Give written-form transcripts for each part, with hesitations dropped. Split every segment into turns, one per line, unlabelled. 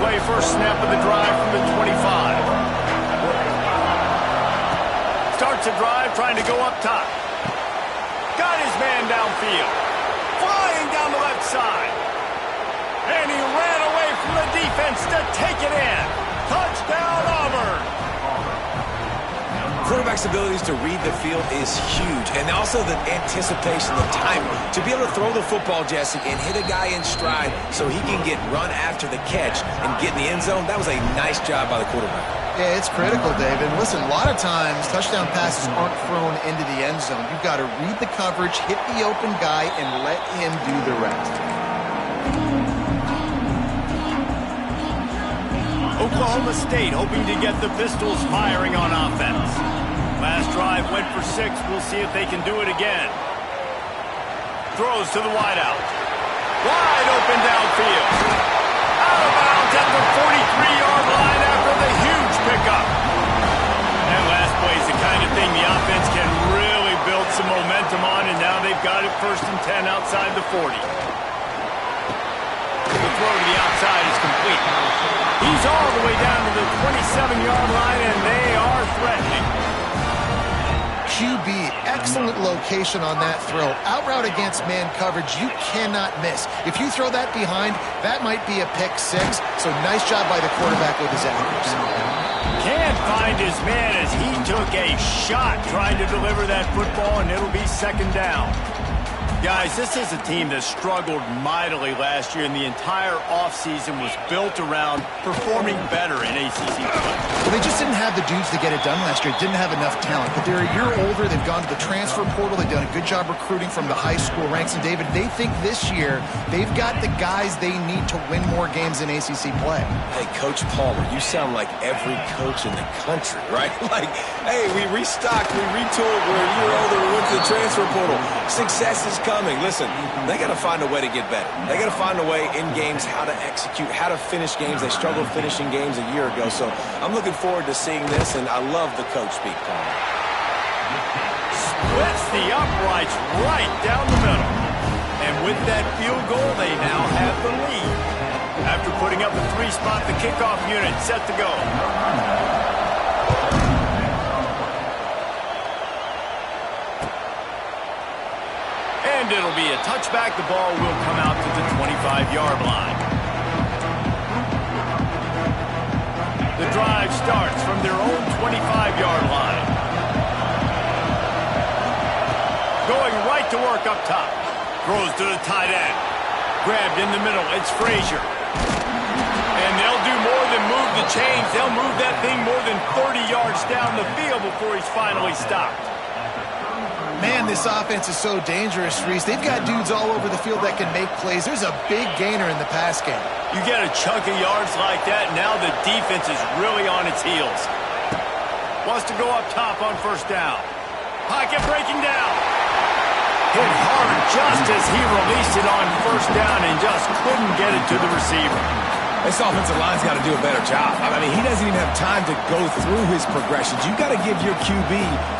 play first snap of the drive from the 25. Starts a drive trying to go up top. Got his man downfield. Flying down the left side. And he ran away from the defense to take it in. Touchdown, Auburn.
Quarterback's abilities to read the field is huge, and also the anticipation, the timing. To be able to throw the football, Jesse, and hit a guy in stride so he can get run after the catch and get in the end zone, that was a nice job by the quarterback.
Yeah, it's critical, David. Listen, a lot of times touchdown passes aren't thrown into the end zone. You've got to read the coverage, hit the open guy, and let him do the rest.
Oklahoma State hoping to get the Pistols firing on offense. Last drive went for 6. We'll see if they can do it again. Throws to the wideout. Wide open downfield. Out of bounds at the 43-yard line after the huge pickup. And last play is the kind of thing the offense can really build some momentum on, and now they've got it 1st and 10 outside the 40. The throw to the outside is complete. He's all the way down to the 27-yard line, and they are threatening.
QB, excellent location on that throw. Out route against man coverage, you cannot miss. If you throw that behind, that might be a pick 6. So nice job by the quarterback with his accuracy.
Can't find his man as he took a shot trying to deliver that football, and it'll be 2nd down. Guys, this is a team that struggled mightily last year, and the entire offseason was built around performing better in ACC play.
Well, they just didn't have the dudes to get it done last year. Didn't have enough talent. But they're a year older. They've gone to the transfer portal. They've done a good job recruiting from the high school ranks. And, David, they think this year they've got the guys they need to win more games in ACC play.
Hey, Coach Palmer, you sound like every coach in the country, right? Like, hey, we restocked, we retooled, we're a year older, we went to the transfer portal. Success is coming. Listen, they got to find a way to get better. They got to find a way in games how to execute, how to finish games. They struggled finishing games a year ago. So I'm looking forward to seeing this, and I love the coach speak, Palmer.
Splits the uprights right down the middle. And with that field goal, they now have the lead. After putting up a 3-spot, the kickoff unit set to go. And it'll be a touchback. The ball will come out to the 25-yard line. The drive starts from their own 25-yard line. Going right to work up top. Throws to the tight end. Grabbed in the middle. It's Frazier. And they'll do more than move the chains. They'll move that thing more than 30 yards down the field before he's finally stopped.
Man, this offense is so dangerous, Reese. They've got dudes all over the field that can make plays. There's a big gainer in the pass game.
You get a chunk of yards like that, now the defense is really on its heels. Wants to go up top on 1st down. Pocket breaking down. Hit hard just as he released it on 1st down and just couldn't get it to the receiver.
This offensive line's got to do a better job. I mean, he doesn't even have time to go through his progressions. You got to give your QB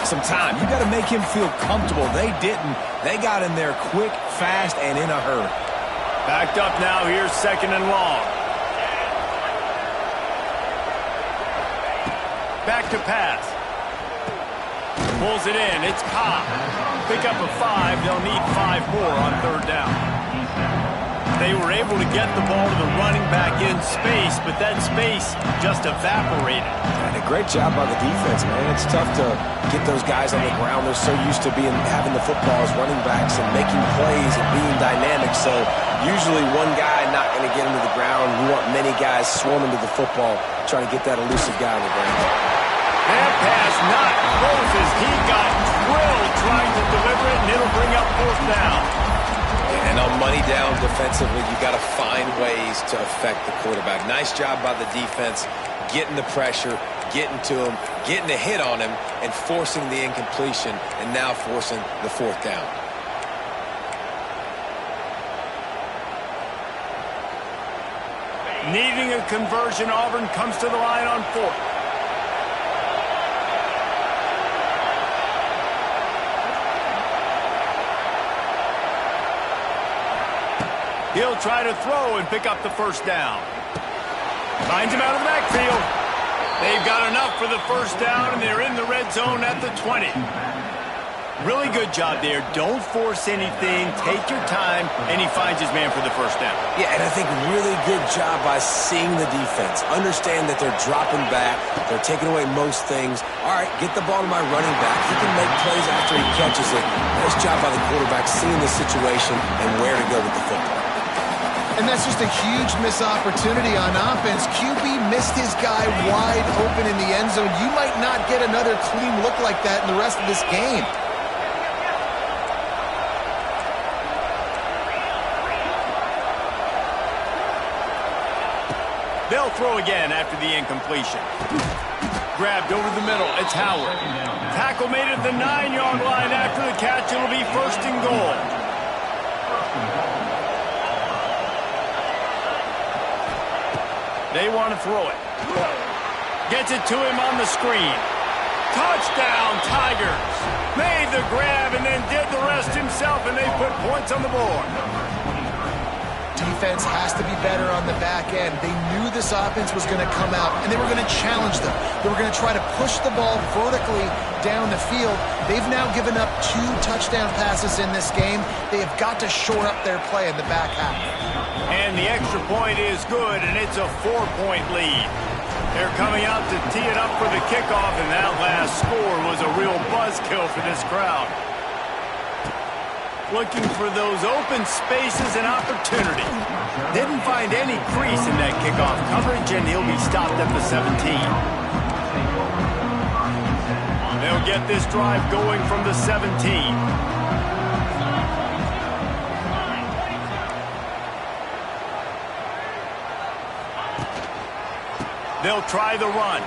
some time. You got to make him feel comfortable. They didn't. They got in there quick, fast, and in a hurry.
Backed up now. Here's 2nd and long. Back to pass. Pulls it in. It's Cobb. Pick up a 5. They'll need 5 more on 3rd down. They were able to get the ball to the running back in space, but that space just evaporated.
And a great job by the defense, man. It's tough to get those guys on the ground. They're so used to having the football as running backs and making plays and being dynamic. So usually one guy not going to get into the ground. You want many guys swarming to the football, trying to get that elusive guy on the ground.
That pass not close as he got drilled trying to deliver it, and it'll bring up 4th down.
And on money down defensively, you got to find ways to affect the quarterback. Nice job by the defense, getting the pressure, getting to him, getting a hit on him, and forcing the incompletion, and now forcing the 4th down.
Needing a conversion, Auburn comes to the line on 4th. He'll try to throw and pick up the 1st down. Finds him out of the backfield. They've got enough for the first down, and they're in the red zone at the 20. Really good job there. Don't force anything. Take your time, and he finds his man for the first down.
Yeah, and I think really good job by seeing the defense. Understand that they're dropping back. They're taking away most things. All right, get the ball to my running back. He can make plays after he catches it. Nice job by the quarterback seeing the situation and where to go with the football.
And that's just a huge missed opportunity on offense. QB missed his guy wide open in the end zone. You might not get another clean look like that in the rest of this game.
They'll throw again after the incompletion. Grabbed over the middle. It's Howard. Tackle made at the 9-yard line after the catch. It'll be first and goal. They want to throw it. Gets it to him on the screen. Touchdown, Tigers. Made the grab and then did the rest himself, and they put points on the board.
Defense has to be better on the back end. They knew this offense was going to come out, and they were going to challenge them. They were going to try to push the ball vertically down the field. They've now given up 2 touchdown passes in this game. They have got to shore up their play in the back half.
And the extra point is good, and it's a 4-point lead. They're coming out to tee it up for the kickoff, and that last score was a real buzzkill for this crowd. Looking for those open spaces and opportunity. Didn't find any crease in that kickoff coverage, and he'll be stopped at the 17. They'll get this drive going from the 17. They'll try the run.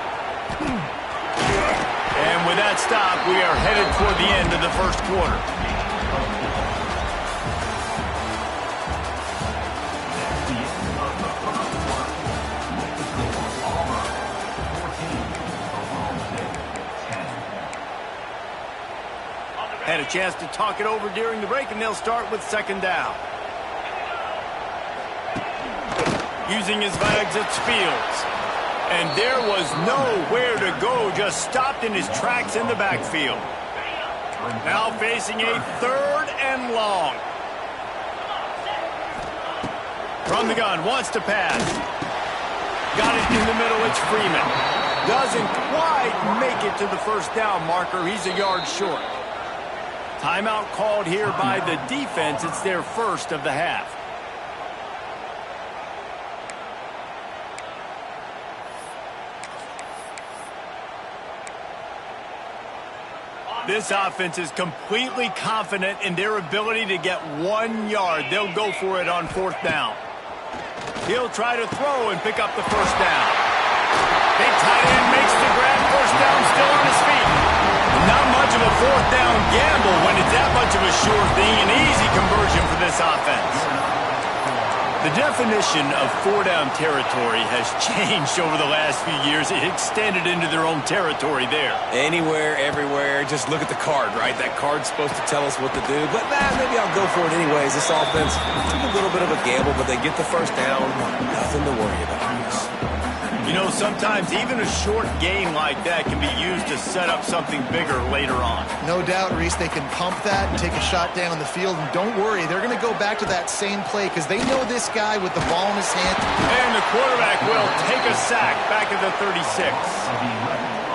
And with that stop, we are headed toward the end of the first quarter. Had a chance to talk it over during the break, and they'll start with second down. Using his legs, it's Fields. And there was nowhere to go, just stopped in his tracks in the backfield. Now facing a 3rd and long. From the gun, wants to pass. Got it in the middle, it's Freeman. Doesn't quite make it to the first down marker. He's a yard short. Timeout called here by the defense. It's their first of the half. This offense is completely confident in their ability to get 1 yard. They'll go for it on 4th down. He'll try to throw and pick up the first down. Big tight end makes the grab. First down, still on his feet. Not much of a 4th down gamble when it's that much of a sure thing. An easy conversion for this offense. The definition of 4-down territory has changed over the last few years. It extended into their own territory there.
Anywhere, everywhere, just look at the card, right? That card's supposed to tell us what to do, but maybe I'll go for it anyways. This offense took a little bit of a gamble, but they get the first down. Nothing to worry about.
You know, sometimes even a short gain like that can be used to set up something bigger later on.
No doubt, Reese, they can pump that and take a shot down the field. And don't worry, they're going to go back to that same play because they know this guy with the ball in his hand.
And the quarterback will take a sack back at the 36.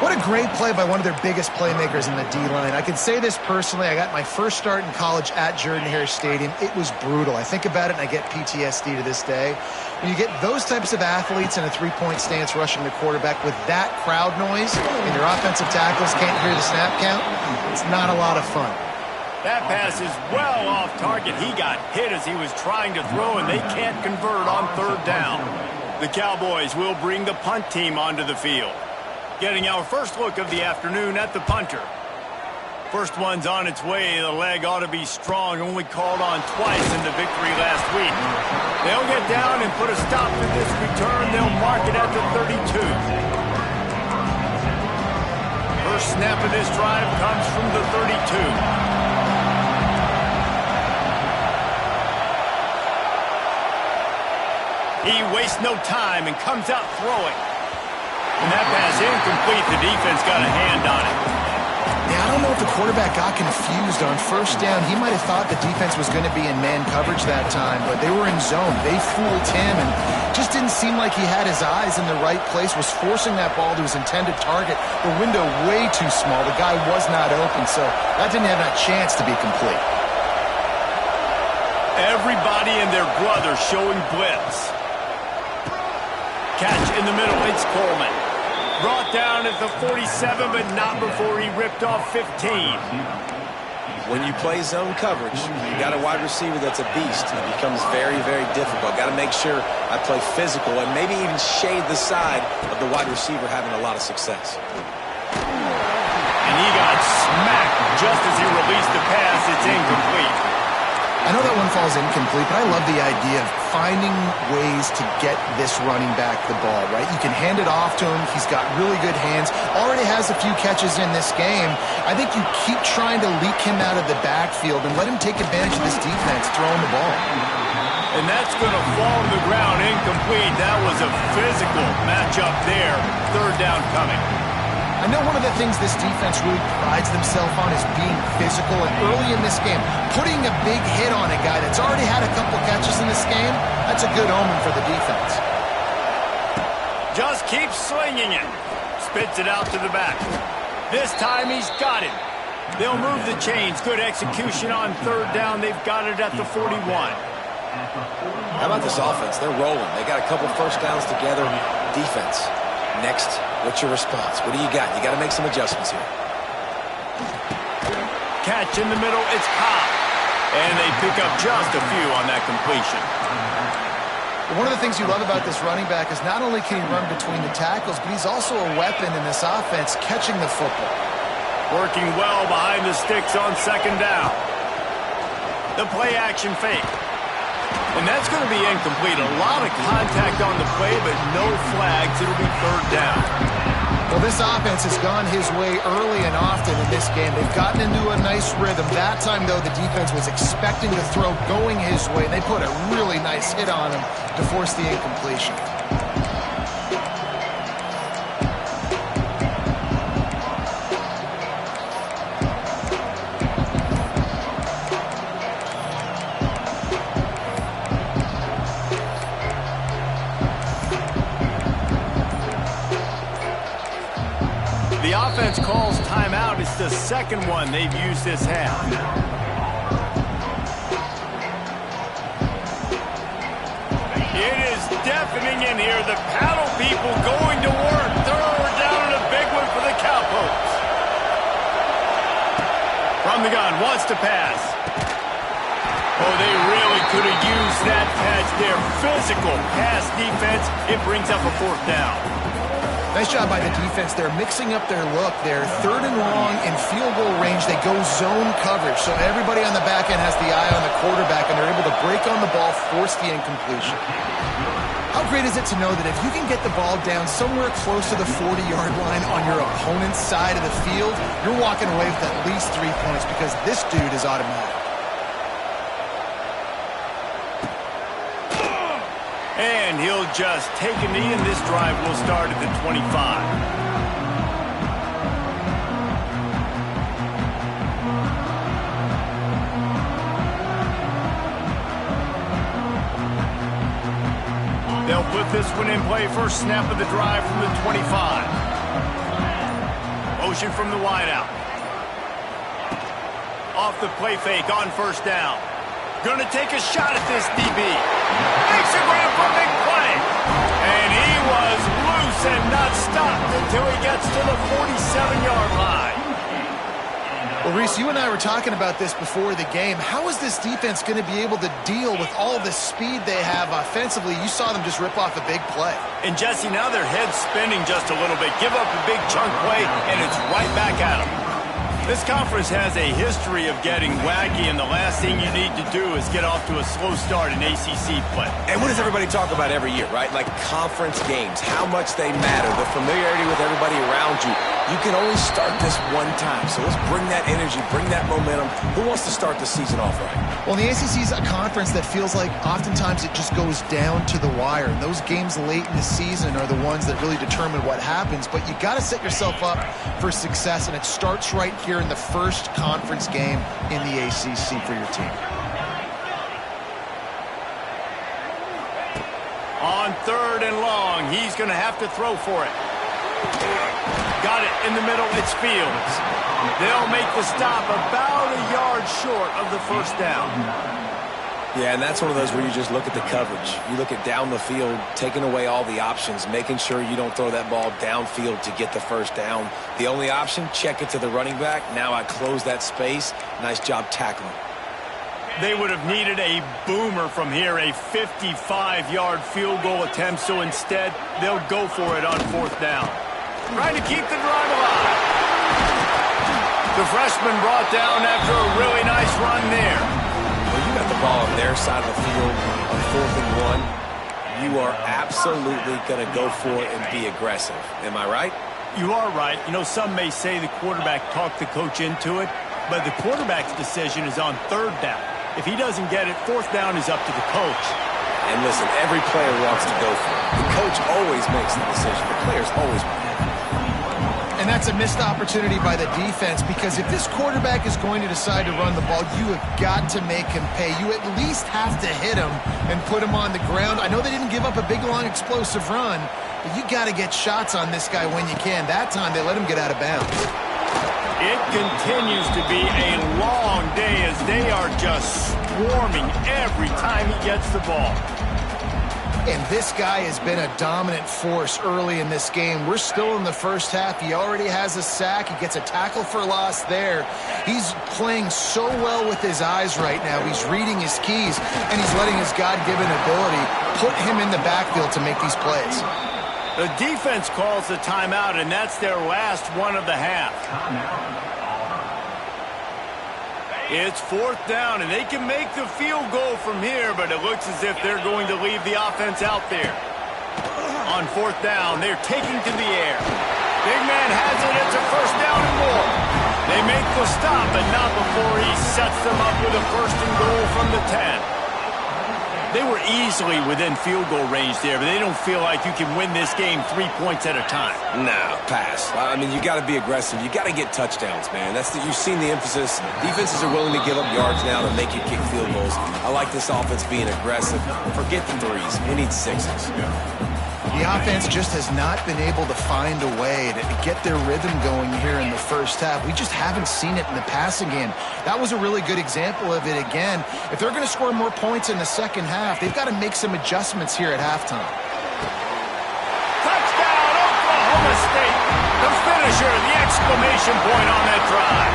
What a great play by one of their biggest playmakers in the D-line. I can say this personally. I got my first start in college at Jordan-Hare Stadium. It was brutal. I think about it and I get PTSD to this day. When you get those types of athletes in a 3-point stance rushing the quarterback with that crowd noise and your offensive tackles can't hear the snap count, it's not a lot of fun.
That pass is well off target. He got hit as he was trying to throw, and they can't convert on 3rd down. The Cowboys will bring the punt team onto the field. Getting our first look of the afternoon at the punter. First one's on its way. The leg ought to be strong. Only called on twice in the victory last week. They'll get down and put a stop to this return. They'll mark it at the 32. First snap of this drive comes from the 32. He wastes no time and comes out throwing. And that pass incomplete. The defense got a hand on it.
Yeah, I don't know if the quarterback got confused on first down. He might have thought the defense was going to be in man coverage that time, but they were in zone. They fooled him and just didn't seem like he had his eyes in the right place, was forcing that ball to his intended target. The window way too small. The guy was not open, so that didn't have that chance to be complete.
Everybody and their brother showing blitz. Catch in the middle. It's Coleman. Brought down at the 47, but not before he ripped off 15.
When you play zone coverage, you got a wide receiver that's a beast. It becomes very, very difficult. Got to make sure I play physical and maybe even shade the side of the wide receiver having a lot of success.
And he got smacked just as he released the pass. It's incomplete.
I know that one falls incomplete, but I love the idea of finding ways to get this running back the ball, right? You can hand it off to him. He's got really good hands. Already has a few catches in this game. I think you keep trying to leak him out of the backfield and let him take advantage of this defense throwing the ball.
And that's going to fall to the ground incomplete. That was a physical matchup there. Third down coming.
I know one of the things this defense really prides themselves on is being physical, and early in this game, putting a big hit on a guy that's already had a couple catches in this game, that's a good omen for the defense.
Just keeps slinging it. Spits it out to the back. This time he's got it. They'll move the chains. Good execution on third down. They've got it at the 41.
How about this offense? They're rolling. They got a couple first downs together. Defense. Next, what's your response? What do you got? You got to make some adjustments here.
Catch in the middle. It's Cobb. And they pick up just a few on that completion.
One of the things you love about this running back is not only can he run between the tackles, but he's also a weapon in this offense catching the football.
Working well behind the sticks on second down. The play action fake. And that's going to be incomplete. A lot of contact on the play, but no flags. It'll be third down.
Well, this offense has gone his way early and often in this game. They've gotten into a nice rhythm. That time, though, the defense was expecting to throw going his way. They put a really nice hit on him to force the incompletion.
The offense calls timeout. It's the second one they've used this half. It is deafening in here. The paddle people going to work. Third down and a big one for the Cowpokes. From the gun, wants to pass. Oh, they really could have used that catch there. Physical pass defense. It brings up a fourth down.
Nice job by the defense. They're mixing up their look. They're third and long in field goal range. They go zone coverage. So everybody on the back end has the eye on the quarterback, and they're able to break on the ball, force the incompletion. How great is it to know that if you can get the ball down somewhere close to the 40-yard line on your opponent's side of the field, you're walking away with at least 3 points because this dude is automatic.
And he'll just take a knee, and this drive will start at the 25. They'll put this one in play. First snap of the drive from the 25. Motion from the wideout. Off the play fake on first down. Going to take a shot at this DB. Makes a grab for a big play. And he was loose and not stopped until he gets to the 47-yard line.
Well, Reese, you and I were talking about this before the game. How is this defense going to be able to deal with all the speed they have offensively? You saw them just rip off a big play.
And, Jesse, now their head's spinning just a little bit. Give up a big chunk play, and it's right back at them. This conference has a history of getting wacky, and the last thing you need to do is get off to a slow start in ACC play.
And what does everybody talk about every year, right? Like conference games, how much they matter, the familiarity with everybody around you. You can only start this one time, so let's bring that energy, bring that momentum. Who wants to start the season off right?
Well, the ACC is a conference that feels like oftentimes it just goes down to the wire. And those games late in the season are the ones that really determine what happens. But you got to set yourself up for success, and it starts right here in the first conference game in the ACC for your team.
On 3rd and long, he's going to have to throw for it. Got it in the middle. It's Fields. They'll make the stop about a yard short of the first down.
Yeah, and that's one of those where you just look at the coverage. You look at down the field, taking away all the options, making sure you don't throw that ball downfield to get the first down. The only option, check it to the running back. Now I close that space. Nice job tackling.
They would have needed a boomer from here, a 55-yard field goal attempt, so instead they'll go for it on 4th down. Trying to keep the drive alive. The freshman brought down after a really nice run there.
Well, you got the ball on their side of the field on 4th and 1. You are absolutely going to go for it and be aggressive. Am I right?
You are right. You know, some may say the quarterback talked the coach into it, but the quarterback's decision is on 3rd down. If he doesn't get it, 4th down is up to the coach.
And listen, every player wants to go for it. The coach always makes the decision. The players always make it.
And that's a missed opportunity by the defense, because if this quarterback is going to decide to run the ball, you have got to make him pay. You at least have to hit him and put him on the ground. I know they didn't give up a big, long, explosive run, but you got to get shots on this guy when you can. That time, they let him get out of bounds.
It continues to be a long day as they are just swarming every time he gets the ball.
And this guy has been a dominant force early in this game. We're still in the first half. He already has a sack. He gets a tackle for loss there. He's playing so well with his eyes right now. He's reading his keys, and he's letting his God-given ability put him in the backfield to make these plays.
The defense calls the timeout, and that's their last one of the half. It's 4th down, and they can make the field goal from here, but it looks as if they're going to leave the offense out there. On 4th down, they're taking to the air. Big man has it. It's a first down and more. They make the stop, but not before he sets them up with a 1st and goal from the 10. They were easily within field goal range there, but they don't feel like you can win this game 3 points at a time.
No, pass. I mean, you got to be aggressive. You got to get touchdowns, man. You've seen the emphasis. Defenses are willing to give up yards now to make you kick field goals. I like this offense being aggressive. Forget the 3s. We need 6s.
The offense just has not been able to find a way to get their rhythm going here in the first half. We just haven't seen it in the passing game. That was a really good example of it again. If they're going to score more points in the second half, they've got to make some adjustments here at halftime.
Touchdown, Oklahoma State. The finisher, the exclamation point on that drive.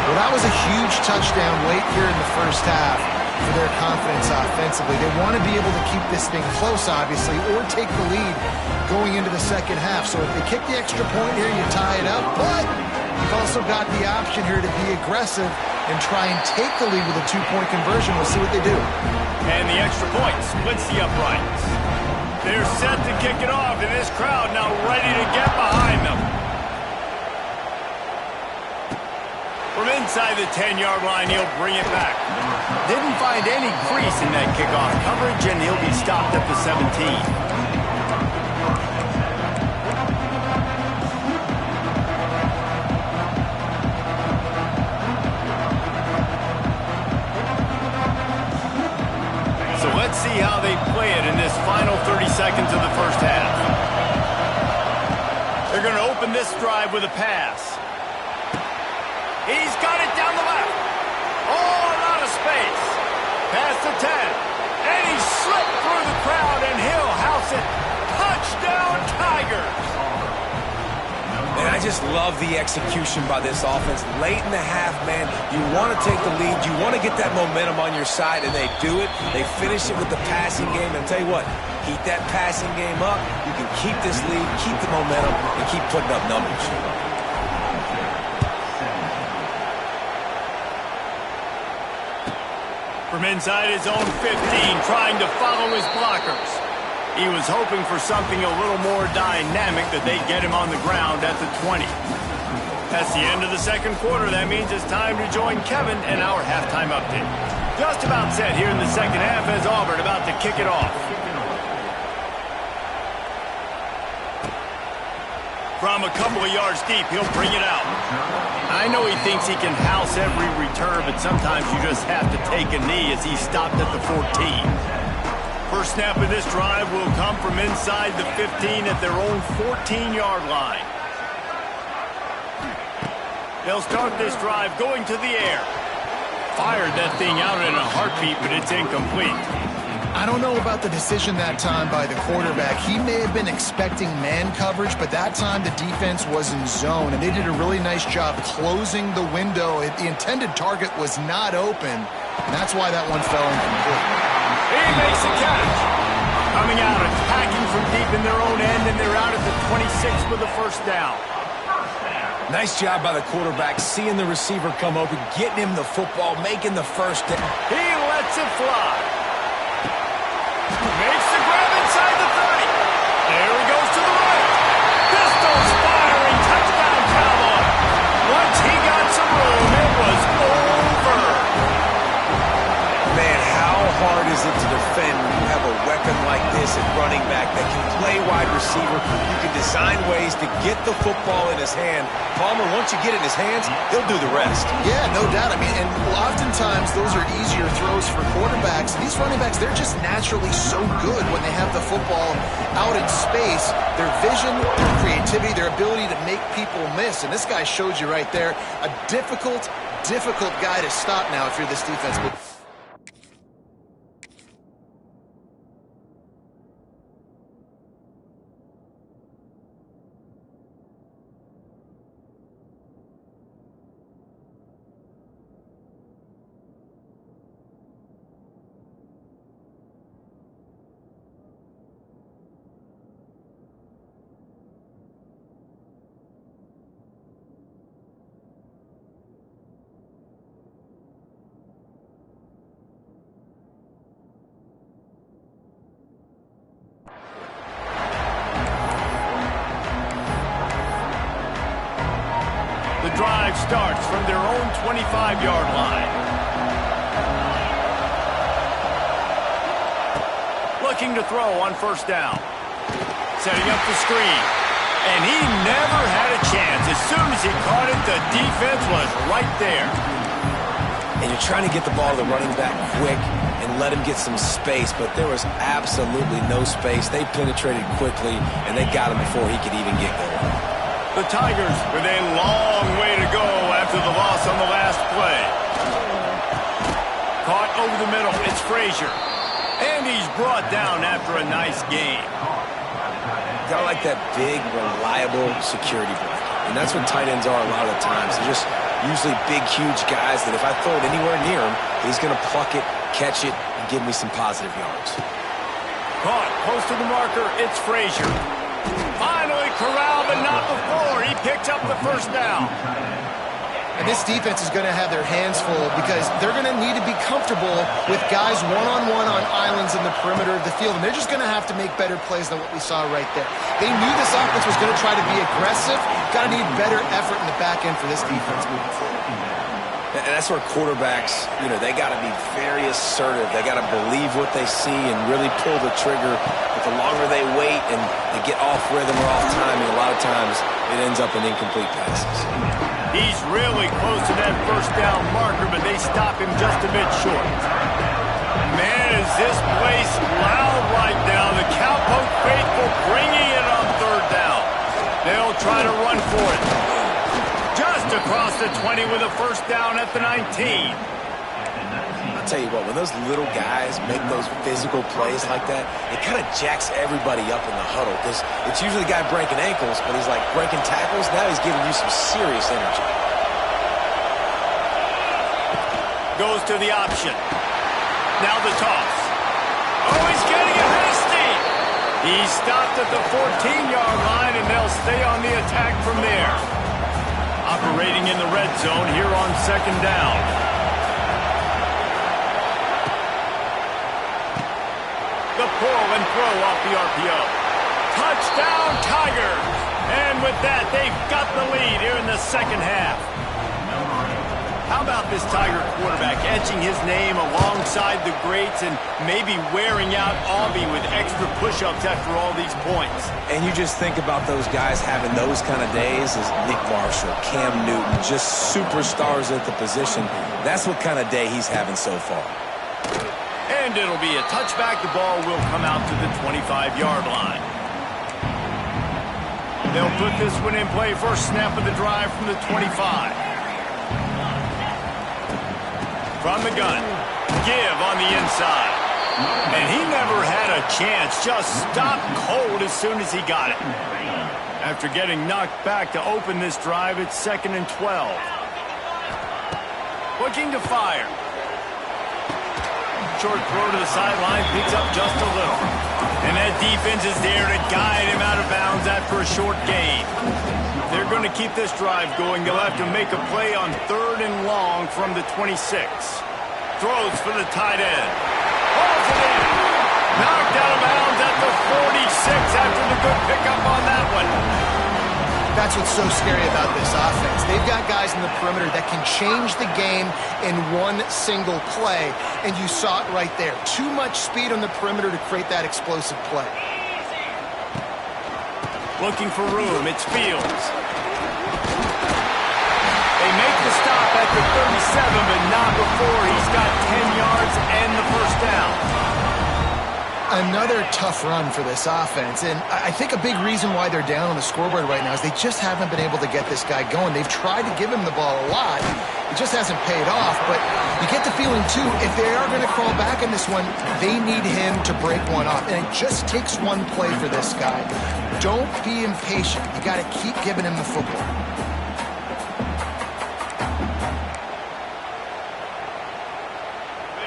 Well, that was a huge touchdown late here in the first half for their confidence offensively. They want to be able to keep this thing close, obviously, or take the lead going into the second half. So if they kick the extra point here, you tie it up. But you've also got the option here to be aggressive and try and take the lead with a 2-point conversion. We'll see what they do.
And the extra point splits the uprights. They're set to kick it off, and this crowd now ready to get behind them. From inside the 10-yard line, he'll bring it back. Didn't find any crease in that kickoff coverage, and he'll be stopped at the 17. So let's see how they play it in this final 30 seconds of the first half. They're going to open this drive with a pass. He's got it down the left. Oh, a lot of space. Past the 10. And he slipped through the crowd, and he'll house it. Touchdown, Tigers.
And I just love the execution by this offense. Late in the half, man, you want to take the lead. You want to get that momentum on your side, and they do it. They finish it with the passing game. And tell you what, keep that passing game up. You can keep this lead, keep the momentum, and keep putting up numbers.
From inside his own 15, trying to follow his blockers. He was hoping for something a little more dynamic, that they'd get him on the ground at the 20. That's the end of the second quarter. That means it's time to join Kevin and our halftime update. Just about set here in the second half as Auburn about to kick it off. From a couple of yards deep, he'll bring it out. I know he thinks he can house every return, but sometimes you just have to take a knee as he stopped at the 14. First snap of this drive will come from inside the 15 at their own 14-yard line. They'll start this drive going to the air. Fired that thing out in a heartbeat, but it's incomplete.
I don't know about the decision that time by the quarterback. He may have been expecting man coverage, but that time the defense was in zone, and they did a really nice job closing the window. The intended target was not open, and that's why that one fell incomplete.
He makes the catch. Coming out, attacking from deep in their own end, and they're out at the 26 with a first down.
Nice job by the quarterback, seeing the receiver come open, getting him the football, making the first down.
He lets it fly. Makes the grab inside the 30. There he goes to the right. Pistols firing. Touchdown, Cowboy. Once he got some room, it was over.
Man, how hard is it to defend when you have a weapon like this at running back that can play wide receiver? You can design ways to get the football in his hand. Palmer, once you get it in his hands, he'll do the rest.
Yeah, no doubt. I mean, and oftentimes those are easier throws for quarterbacks. These running backs, they're just naturally so good when they have the football out in space. Their vision, their creativity, their ability to make people miss. And this guy showed you right there, a difficult guy to stop now if you're this defense.
The drive starts from their own 25-yard line. Looking to throw on first down. Setting up the screen. And he never had a chance. As soon as he caught it, the defense was right there.
And you're trying to get the ball to the running back quick and let him get some space, but there was absolutely no space. They penetrated quickly, and they got him before he could even get going.
The Tigers with a long way to go after the loss on the last play. Caught over the middle. It's Frazier. And he's brought down after a nice game.
Got like that big, reliable security blanket. And that's what tight ends are a lot of the times. They're just usually big, huge guys that if I throw it anywhere near him, he's going to pluck it, catch it, and give me some positive yards.
Caught close to the marker. It's Frazier. Finally corralled, but not before. He picked up the first down.
And this defense is going to have their hands full because they're going to need to be comfortable with guys one-on-one on islands in the perimeter of the field. And they're just going to have to make better plays than what we saw right there. They knew this offense was going to try to be aggressive. Got to need better effort in the back end for this defense moving forward.
And that's where quarterbacks, they got to be very assertive. They got to believe what they see and really pull the trigger. But the longer they wait and they get off rhythm or off timing, a lot of times it ends up in incomplete passes.
He's really close to that first down marker, but they stop him just a bit short. Man, is this place loud right now. The Cowpoke faithful bringing it on third down. They'll try to run for it. Just across the 20 with a first down at the 19.
I'll tell you what, when those little guys make those physical plays like that, it kind of jacks everybody up in the huddle because it's usually the guy breaking ankles, but he's like breaking tackles. Now he's giving you some serious energy.
Goes to the option. Now the toss. Oh, he's getting it hasty. He stopped at the 14-yard line, and they'll stay on the attack from there. Operating in the red zone here on second down. throw off the RPO. Touchdown, Tigers! And with that, they've got the lead here in the second half. How about this Tiger quarterback etching his name alongside the greats and maybe wearing out Aubie with extra push-ups after all these points?
And you just think about those guys having those kind of days as Nick Marshall, Cam Newton, just superstars at the position. That's what kind of day he's having so far.
And it'll be a touchback. The ball will come out to the 25-yard line. They'll put this one in play. First snap of the drive from the 25. From the gun. Give on the inside. And he never had a chance. Just stopped cold as soon as he got it. After getting knocked back to open this drive, it's 2nd and 12. Looking to fire. Short throw to the sideline, picks up just a little. And that defense is there to guide him out of bounds after a short gain. They're going to keep this drive going. They'll have to make a play on 3rd and long from the 26. Throws for the tight end. Hauls it in. Knocked out of bounds at the 46 after the good pickup on that one.
That's what's so scary about this offense. They've got guys in the perimeter that can change the game in one single play, and you saw it right there. Too much speed on the perimeter to create that explosive play.
Looking for room, it's Fields. They make the stop at the 37, but not before he's got 10 yards and the first down.
Another tough run for this offense, and I think a big reason why they're down on the scoreboard right now is they just haven't been able to get this guy going. They've tried to give him the ball a lot. It just hasn't paid off, but you get the feeling, too, if they are going to crawl back in this one, they need him to break one off, and it just takes one play for this guy. Don't be impatient. You got to keep giving him the football.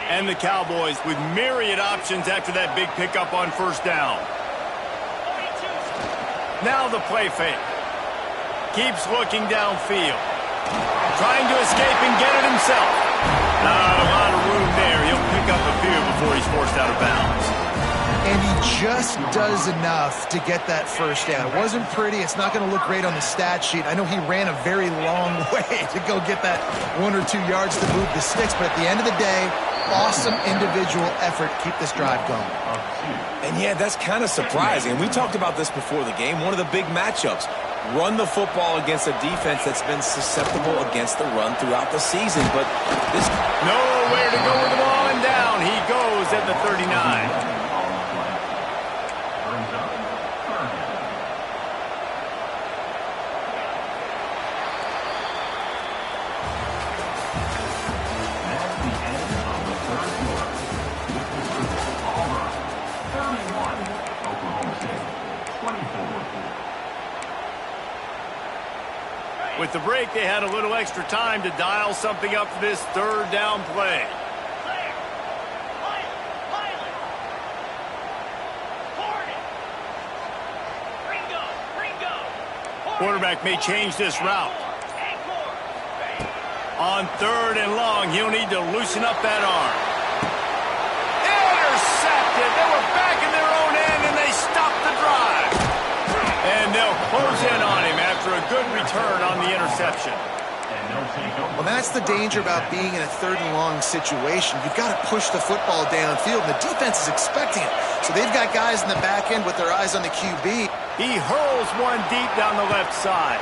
And the Cowboys with myriad options after that big pickup on first down. Now the play fake. Keeps looking downfield. Trying to escape and get it himself. Not a lot of room there. He'll pick up a few before he's forced out of bounds.
And he just does enough to get that first down. It wasn't pretty. It's not going to look great on the stat sheet. I know he ran a very long way to go get that 1 or 2 yards to move the sticks, but at the end of the day, awesome individual effort to keep this drive going.
And yeah, that's kind of surprising. We talked about this before the game. One of the big matchups. Run the football against a defense that's been susceptible against the run throughout the season. But this...
Nowhere to go with the ball, and down he goes at the 39. With the break, they had a little extra time to dial something up for this 3rd down play. Quarterback may change this route. On 3rd and long, he'll need to loosen up that arm. Intercepted. They were back in their own end, and they stopped the drive. And they'll close in on him after a good return on the interception.
Well, that's the danger about being in a 3rd and long situation. You've got to push the football downfield, and the defense is expecting it. So they've got guys in the back end with their eyes on the QB.
He hurls one deep down the left side.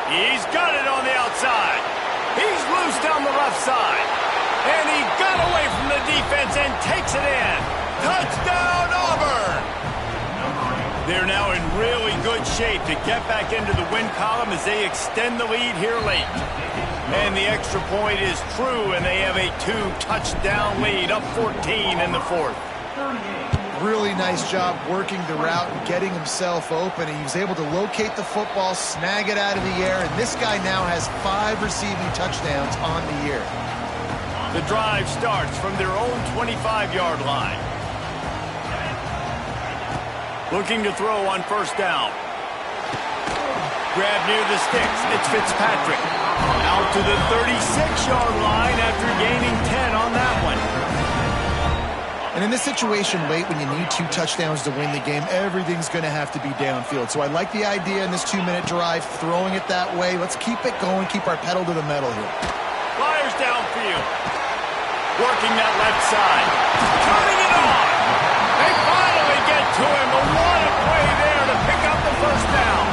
He's got it on the outside. He's loose down the left side. And he got away from the defense and takes it in. Touchdown, Auburn! They're now in really good shape to get back into the win column as they extend the lead here late. And the extra point is true, and they have a 2-touchdown lead, up 14 in the 4th.
Really nice job working the route and getting himself open. He was able to locate the football, snag it out of the air, and this guy now has 5 receiving touchdowns on the year.
The drive starts from their own 25-yard line. Looking to throw on first down. Grab near the sticks. It's Fitzpatrick. Out to the 36-yard line after gaining 10 on that one.
And in this situation late when you need 2 touchdowns to win the game, everything's going to have to be downfield. So I like the idea in this 2-minute drive, throwing it that way. Let's keep it going, keep our pedal to the metal here.
Fires downfield. Working that left side. Turning it on. They finally get to him, but what a play there to pick up the first down.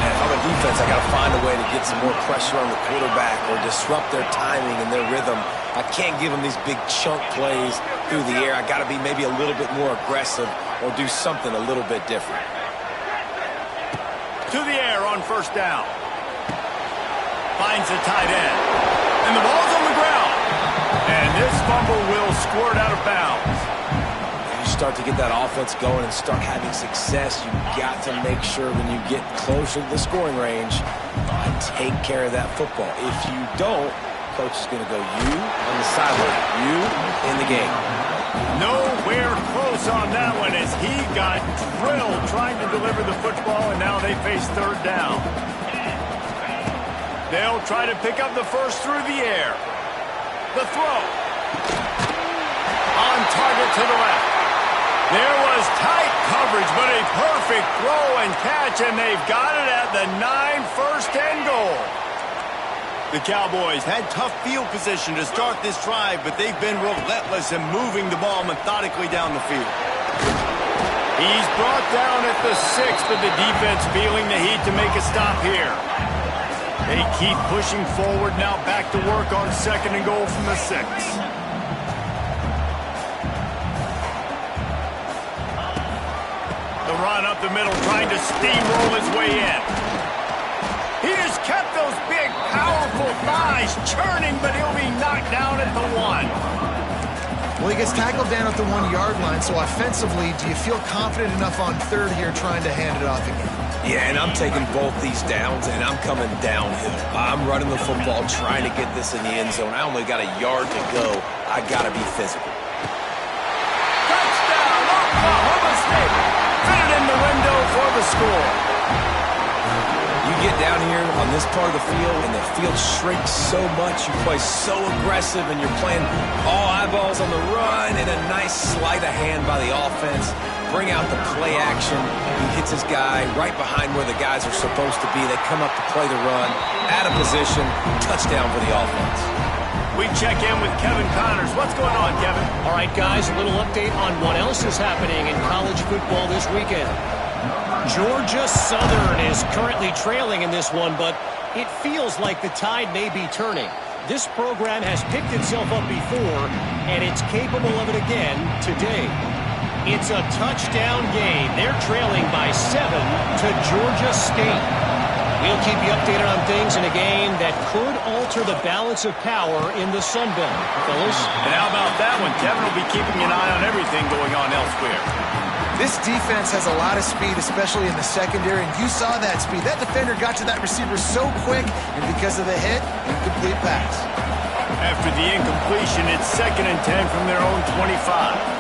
And if I'm a defense, I got to find a way to get some more pressure on the quarterback or disrupt their timing and their rhythm. I can't give them these big chunk plays through the air. I got to be maybe a little bit more aggressive or do something a little bit different.
To the air on first down. Finds the tight end. And the ball's on the ground. And this fumble will squirt out of bounds.
You start to get that offense going and start having success, you got to make sure when you get closer to the scoring range, take care of that football. If you don't, coach is going to go you on the sideline, you in the game.
Nowhere close on that one as he got drilled trying to deliver the football, and now they face third down. They'll try to pick up the first through the air. The throw. On target to the left. There was tight coverage, but a perfect throw and catch, and they've got it at the 9, first and goal. The Cowboys had tough field position to start this drive, but they've been relentless in moving the ball methodically down the field. He's brought down at the 6, but the defense feeling the heat to make a stop here. They keep pushing forward, now back to work on second and goal from the 6. The run up the middle, trying to steamroll his way in. He has kept those big, powerful thighs churning, but he'll be knocked down at the 1.
Well, he gets tackled down at the 1-yard line, so offensively, do you feel confident enough on third here trying to hand it off again?
Yeah, and I'm taking both these downs, and I'm coming downhill. I'm running the football, trying to get this in the end zone. I only got a yard to go. I got to be physical.
Touchdown, Oklahoma State. Fitted in the window for the score.
You get down here on this part of the field, and the field shrinks so much. You play so aggressive, and you're playing all eyeballs on the run, and a nice sleight of hand by the offense. Bring out the play action. He hits his guy right behind where the guys are supposed to be. They come up to play the run, out of position, touchdown for the offense.
We check in with Kevin Connors. What's going on, Kevin?
All right, guys, a little update on what else is happening in college football this weekend. Georgia Southern is currently trailing in this one, but it feels like the tide may be turning. This program has picked itself up before, and it's capable of it again today. It's a touchdown game. They're trailing by 7 to Georgia State. We'll keep you updated on things in a game that could alter the balance of power in the Sun Belt. Fellas?
And how about that one? Kevin will be keeping an eye on everything going on elsewhere.
This defense has a lot of speed, especially in the secondary, and you saw that speed. That defender got to that receiver so quick, and because of the hit, incomplete pass.
After the incompletion, it's 2nd and 10 from their own 25.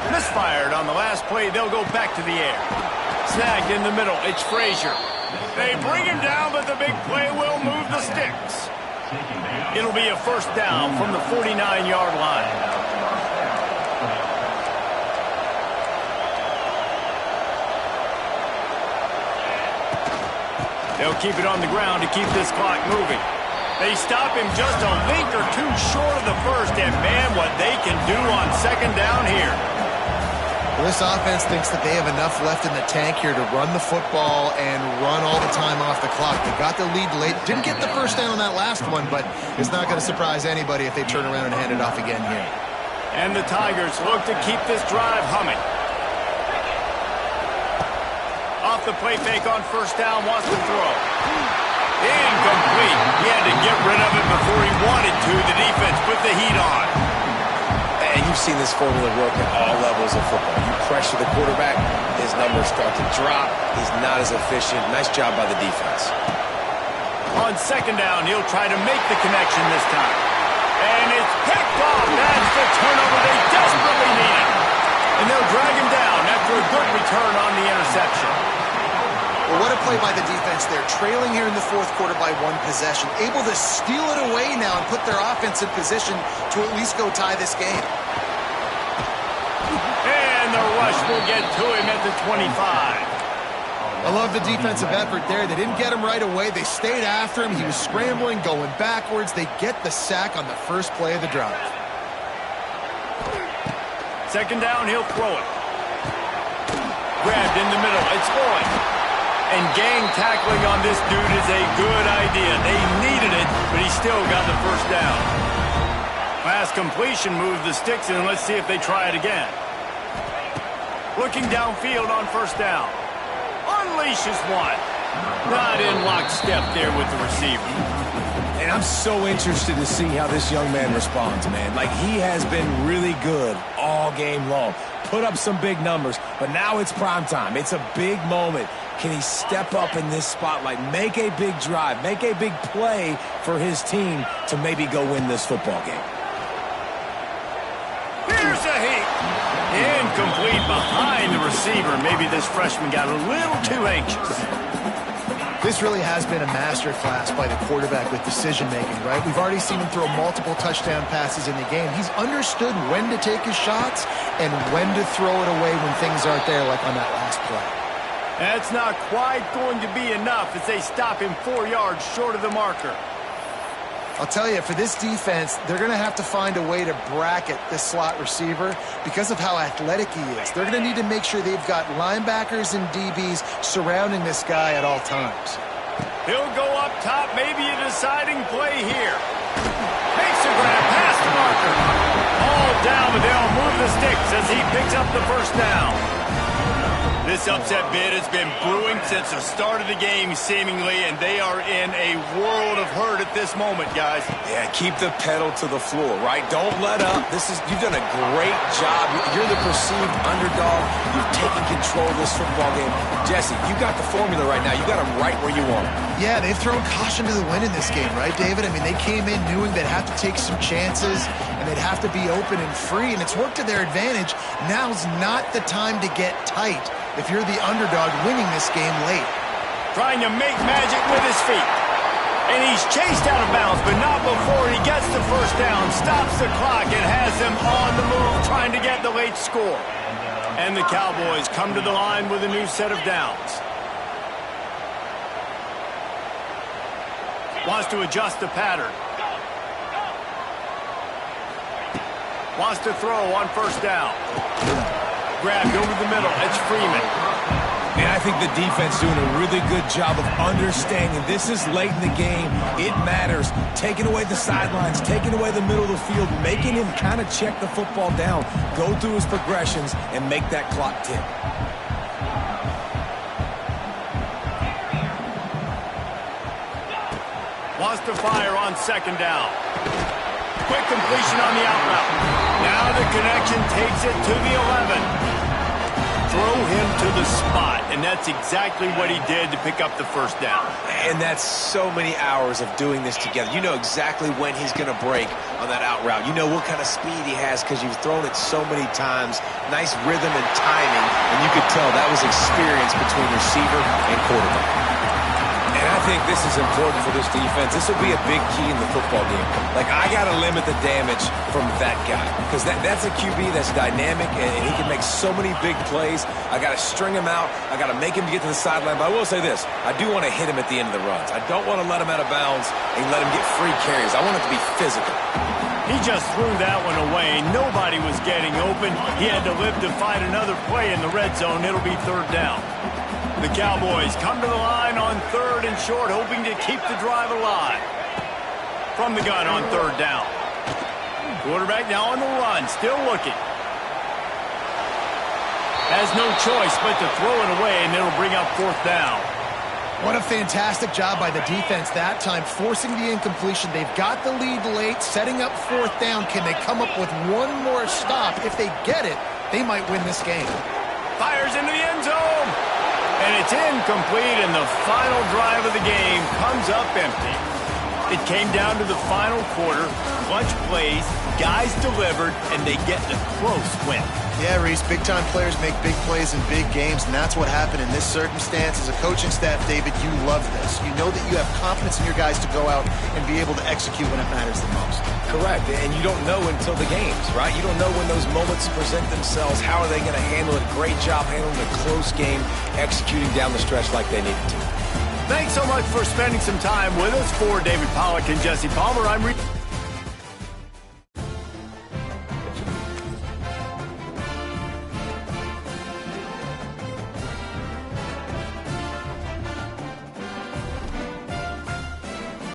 Misfired on the last play. They'll go back to the air. Snagged in the middle. It's Frazier. They bring him down, but the big play will move the sticks. It'll be a first down from the 49-yard line. They'll keep it on the ground to keep this clock moving. They stop him just a link or two short of the first, and man, what they can do on second down here.
Well, this offense thinks that they have enough left in the tank here to run the football and run all the time off the clock. They got the lead late. Didn't get the first down on that last one, but it's not going to surprise anybody if they turn around and hand it off again here.
And the Tigers look to keep this drive humming. Off the play fake on first down, wants to throw. Incomplete. He had to get rid of it before he wanted to. The defense put the heat on.
And you've seen this formula work at all levels of football. You pressure the quarterback, his numbers start to drop. He's not as efficient. Nice job by the defense.
On second down, he'll try to make the connection this time. And it's picked off. That's the turnover they desperately needed. And they'll drag him down after a good return on the interception.
Well, what a play by the defense there. Trailing here in the fourth quarter by 1 possession. Able to steal it away now and put their offense in position to at least go tie this game.
rush will get to him at the 25.
I love the defensive effort there. They didn't get him right away. They stayed after him. He was scrambling, going backwards. They get the sack on the first play of the drive.
Second down, he'll throw it. Grabbed in the middle. It's Lloyd. And gang tackling on this dude is a good idea. They needed it, but he still got the first down. Pass completion moved the sticks in. Let's see if they try it again. Looking downfield on first down. Unleashes one. Not in lockstep there with the receiver.
And I'm so interested to see how this young man responds, man. Like, he has been really good all game long. Put up some big numbers, but now it's prime time. It's a big moment. Can he step up in this spotlight, make a big drive, make a big play for his team to maybe go win this football game?
Here's a heat. Incomplete behind the receiver. Maybe this freshman got a little too anxious.
This really has been a masterclass by the quarterback with decision-making, right? We've already seen him throw multiple touchdown passes in the game. He's understood when to take his shots and when to throw it away when things aren't there, like on that last play.
That's not quite going to be enough as they stop him 4 yards short of the marker.
I'll tell you, for this defense, they're going to have to find a way to bracket this slot receiver because of how athletic he is. They're going to need to make sure they've got linebackers and DBs surrounding this guy at all times.
He'll go up top, maybe a deciding play here. Makes a grab past the marker. All down, but they'll move the sticks as he picks up the first down. This upset bid has been brewing since the start of the game, seemingly, and they are in a world of hurt at this moment, guys.
Yeah, keep the pedal to the floor, right? Don't let up. You've done a great job. You're the perceived underdog. You've taken control of this football game. Jesse, you got the formula right now. You got them right where you want them.
Yeah, they've thrown caution to the wind in this game, right, David? I mean, they came in knowing they'd have to take some chances, and they'd have to be open and free, and it's worked to their advantage. Now's not the time to get tight if you're the underdog winning this game late.
Trying to make magic with his feet. And he's chased out of bounds, but not before he gets the first down, stops the clock, and has them on the move, trying to get the late score. And the Cowboys come to the line with a new set of downs. Wants to adjust the pattern. Wants to throw on first down. Grabbed over the middle. It's Freeman.
And I think the defense doing a really good job of understanding this is late in the game. It matters. Taking away the sidelines, taking away the middle of the field, making him kind of check the football down, go through his progressions, and make that clock tick.
Wants to fire on second down. Quick completion on the out route. Now the connection takes it to the 11. Throw him to the spot, and that's exactly what he did to pick up the first down.
And that's so many hours of doing this together. You know exactly when he's going to break on that out route. You know what kind of speed he has because you've thrown it so many times. Nice rhythm and timing, and you could tell that was experience between receiver and quarterback. And I think this is important for this defense. This will be a big key in the football game. Like, I got to limit the damage from that guy because that's a QB that's dynamic and he can make so many big plays. I got to string him out. I got to make him get to the sideline. But I will say this. I do want to hit him at the end of the runs. I don't want to let him out of bounds and let him get free carries. I want it to be physical.
He just threw that one away. Nobody was getting open. He had to live to fight another play in the red zone. It'll be third down. The Cowboys come to the line on third and short, hoping to keep the drive alive. From the gun on third down. Quarterback now on the run, still looking. Has no choice but to throw it away, and it'll bring up fourth down.
What a fantastic job by the defense that time, forcing the incompletion. They've got the lead late, setting up fourth down. Can they come up with one more stop? If they get it, they might win this game.
Fires into the end zone. And it's incomplete, and the final drive of the game comes up empty. It came down to the final quarter, clutch plays, guys delivered, and they get a close win.
Yeah, Reese, big-time players make big plays in big games, and that's what happened in this circumstance. As a coaching staff, David, you love this. You know that you have confidence in your guys to go out and be able to execute when it matters the most.
Correct, and you don't know until the games, right? You don't know when those moments present themselves. How are they going to handle it? Great job handling a close game, executing down the stretch like they needed to.
Thanks so much for spending some time with us. For David Pollack and Jesse Palmer, I'm